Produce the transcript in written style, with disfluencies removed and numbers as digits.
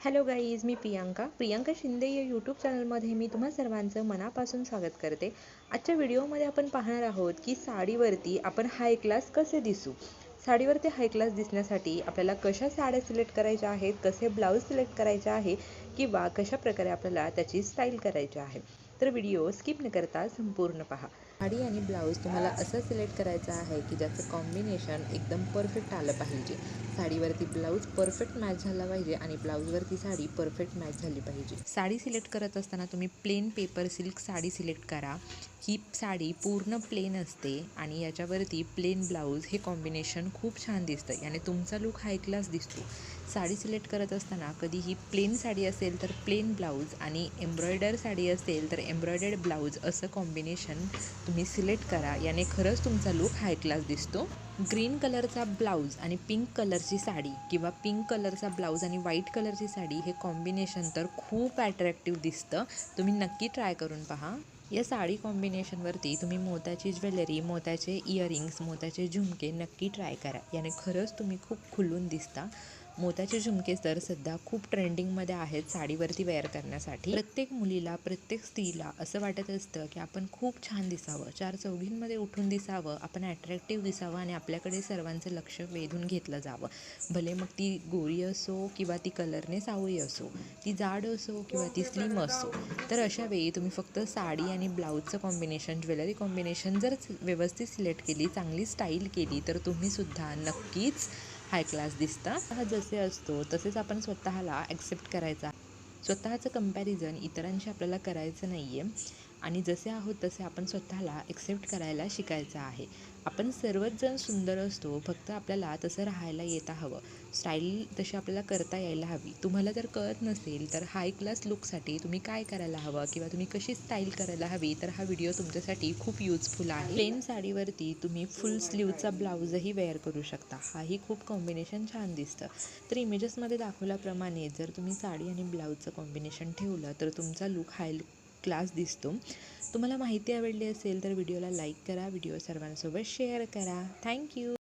Hello guys, मी प्रियांका शिंदे या YouTube चॅनलमध्ये मी तुम्हा सर्वांचं मनापासून स्वागत करते। आजच्या व्हिडिओमध्ये आपण पाहणार आहोत की साडीवरती आपण हाय क्लास कसे दिसू। साडीवरती हाय क्लास दिसण्यासाठी आपल्याला कशा साड्या सिलेक्ट करायच्या आहेत, कसे ब्लाऊज सिलेक्ट करायचे आहे किंवा कशा प्रकारे आपल्याला त्याची स्टाईल करायची आहे। तर व्हिडिओ स्किप न करता संपूर्ण पहा। साडी आणि ब्लाऊज तुम्हाला असं सिलेक्ट करायचं आहे की ज्याचं कॉम्बिनेशन एकदम परफेक्ट आलं पाहिजे। साडीवरती ब्लाऊज परफेक्ट मॅच झाला पाहिजे आणि ब्लाऊजवरती साडी परफेक्ट मॅच झाली पाहिजे। साडी सिलेक्ट करत असताना तुम्ही plain paper silk sari select करा। ही साडी पूर्ण प्लेन असते आणि याच्यावरती प्लेन ब्लाऊज हे कॉम्बिनेशन खूप छान दिसतं, याने तुमचा लुक हाय क्लास दिसतो। साडी सिलेक्ट करत असताना कधी ही प्लेन साडी असेल तर प्लेन ब्लाऊज आणि एम्ब्रॉयडर साडी असेल तर एम्ब्रॉयडर्ड ब्लाऊज असं कॉम्बिनेशन तुम्ही सिलेक्ट करा, याने खरंच तुमचा लुक हाय क्लास दिसतो। ग्रीन कलरचा ब्लाऊज आणि पिंक कलरची साडी किंवा पिंक कलरचा ब्लाऊज आणि व्हाईट कलरची साडी हे कॉम्बिनेशन तर खूप अट्रॅक्टिव्ह दिसतं। तुम्ही नक्की ट्राय करून पहा। या साडी कॉम्बिनेशनवरती तुम्ही मोत्याची ज्वेलरी, मोत्याचे इयरिंग्स, मोत्याचे झुमके नक्की ट्राय करा, याने खरंच तुम्ही खूप खुलून दिसता। मोत्याचे झुमके तर सध्या खूप ट्रेंडिंगमध्ये आहेत साडीवरती वेअर करण्यासाठी। प्रत्येक मुलीला, प्रत्येक स्त्रीला असं वाटत असतं की आपण खूप छान दिसावं, चार चौघींमध्ये उठून दिसावं, आपण अट्रॅक्टिव्ह दिसावं आणि आपल्याकडे सर्वांचं लक्ष वेधून घेतलं जावं। भले मग ती गोरी असो किंवा ती कलरने सावळी असो, ती जाड असो किंवा ती स्लिम असो। तर अशा वेळी तुम्ही फक्त साडी आणि ब्लाऊजचं कॉम्बिनेशन, ज्वेलरी कॉम्बिनेशन जर व्यवस्थित सिलेक्ट केली, चांगली स्टाईल केली तर तुम्हीसुद्धा नक्कीच हाय क्लास दिसता। हा जसे असतो तसेच आपण स्वतःला ॲक्सेप्ट करायचा। स्वतःचं कंपॅरिझन इतरांशी आपल्याला करायचं नाही आहे आणि जसे आहोत तसे आपण स्वतःला ॲक्सेप्ट करायला शिकायचं आहे। आपण सर्वच जण सुंदर असतो, फक्त आपल्याला तसं राहायला येता हवं, स्टाईल तशी आपल्याला करता यायला हवी। तुम्हाला जर कळत नसेल तर हाय क्लास लुकसाठी तुम्ही काय करायला हवं किंवा तुम्ही कशी स्टाईल करायला हवी, तर हा व्हिडिओ तुमच्यासाठी खूप यूजफुल आहे। प्लेन साडीवरती तुम्ही फुल स्लीवचा ब्लाऊजही वेअर करू शकता, हाही खूप कॉम्बिनेशन छान दिसतं। तर इमेजेसमध्ये दाखवल्याप्रमाणे जर तुम्ही साडी आणि ब्लाऊजचं कॉम्बिनेशन ठेवलं तर तुमचा लुक हाय क्लास दिसतो। तुम्हाला माहिती आवडली असेल तर व्हिडिओला लाईक करा, व्हिडिओ सर्वांसोबत शेअर करा। थँक्यू।